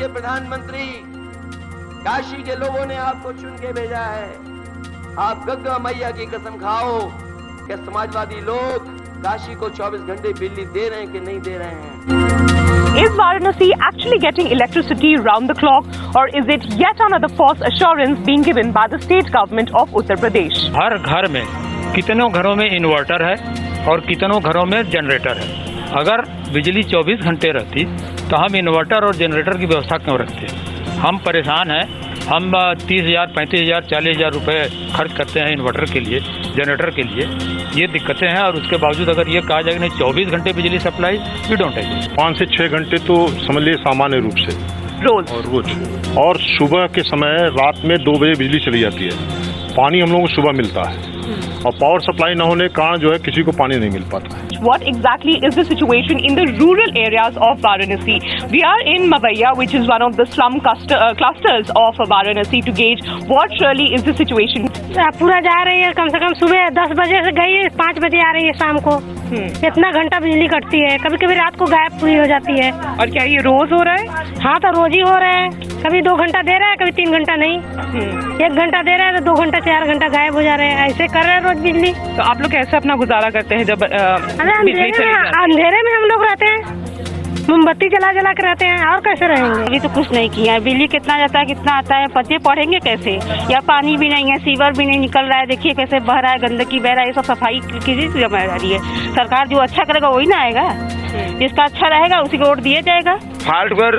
माननीय प्रधानमंत्री, काशी के लोगों ने आपको चुन के भेजा है। आप गंगा मैया की कसम खाओ कि समाजवादी लोग काशी को 24 घंटे बिजली दे रहे हैं कि नहीं दे रहे हैं। Is Varanasi actually getting electricity round the clock, or is it yet another false assurance being given by the state government of Uttar Pradesh? हर घर में कितनों घरों में इन्वर्टर है और कितनों घरों में जनरेटर है। अगर बिजली 24 घंटे रहती तो हम इन्वर्टर और जनरेटर की व्यवस्था क्यों रखते? हम परेशान हैं। हम 30,000, 35,000, 40,000 रुपये खर्च करते हैं इन्वर्टर के लिए, जनरेटर के लिए। ये दिक्कतें हैं और उसके बावजूद अगर ये कहा जाए कि नहीं 24 घंटे बिजली सप्लाई, वी डोंट एग्री। 5 से 6 घंटे तो समझ लीजिए सामान्य रूप से रोज और सुबह के समय रात में 2 बजे बिजली चली जाती है। पानी हम लोगों को सुबह मिलता है और पावर सप्लाई न होने के कारण जो है किसी को पानी नहीं मिल पाता है। What exactly is the situation in the rural areas of Varanasi? We are in Mavaiya, which is one of the slum clusters of Varanasi, to gauge what really is the situation. पूरा जा रही है, कम से कम सुबह 10 बजे से गई है, 5 बजे आ रही है शाम को। इतना घंटा बिजली कटती है, कभी कभी रात को गायब पूरी हो जाती है। और क्या ये रोज हो रहा है? हाँ, तो रोज ही हो रहा है। कभी 2 घंटा दे रहा है, कभी 3 घंटा नहीं। 1 घंटा दे रहा है तो 2 घंटा 4 घंटा गायब हो जा रहे हैं। ऐसे कर रहे हैं रोज बिजली। तो आप लोग कैसे अपना गुजारा करते हैं जब बिजली चली जाती है? अंधेरे में हम लोग रहते हैं, मोमबत्ती जला जला के रहते हैं, और कैसे रहेंगे? अभी तो कुछ नहीं किया। बिजली कितना जाता है, कितना आता है, बच्चे पढ़ेंगे कैसे? या पानी भी नहीं है, सीवर भी नहीं निकल रहा है। देखिए कैसे बह रहा है, गंदगी बह रहा है। ये सब सफाई किसी की जिम्मेदारी है? सरकार जो अच्छा करेगा वही ना आएगा। जिसका अच्छा रहेगा उसी को वोट दिया जाएगा। फाल्ट पर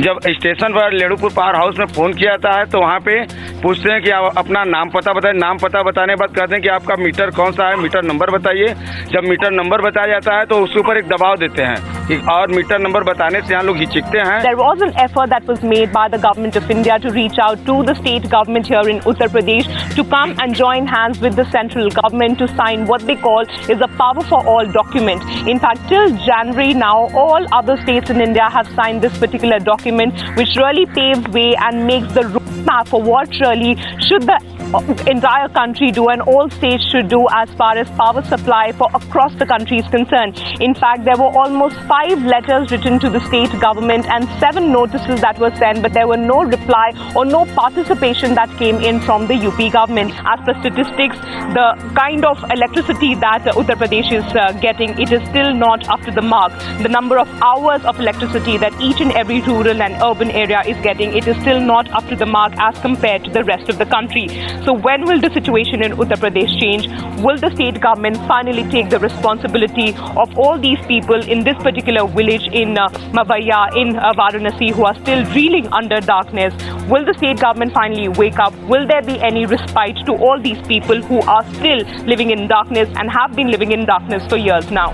जब स्टेशन पर लेडूपुर पावर हाउस में फोन किया जाता है तो वहाँ पे पूछते हैं कि आप अपना नाम पता बताएं। नाम पता बताने के बाद कहते हैं कि आपका मीटर कौन सा है, मीटर नंबर बताइए। जब मीटर नंबर बताया जाता है तो उसके ऊपर एक दबाव देते हैं और मीटर नंबर बताने से यहाँ लोग हिचकते हैं। There was an effort that was made by the government of India to reach out to the state government here in Uttar Pradesh to come and join hands with the central government to sign what they call is a power for all document. In fact, till January now, all other states in India have signed this particular document, which really paves way and makes the roadmap for what really should the entire country do and all states should do as far as power supply for across the country is concerned. In fact, there were almost 5 letters written to the state government and 7 notices that were sent, but there were no reply or no participation that came in from the UP government. As per statistics, the kind of electricity that Uttar Pradesh is getting, it is still not up to the mark. The number of hours of electricity that each and every rural and urban area is getting, it is still not up to the mark as compared to the rest of the country. So when will the situation in Uttar Pradesh change? Will the state government finally take the responsibility of all these people in this particular village in Mavaiya, in Varanasi, who are still reeling under darkness? Will the state government finally wake up? Will there be any respite to all these people who are still living in darkness and have been living in darkness for years now?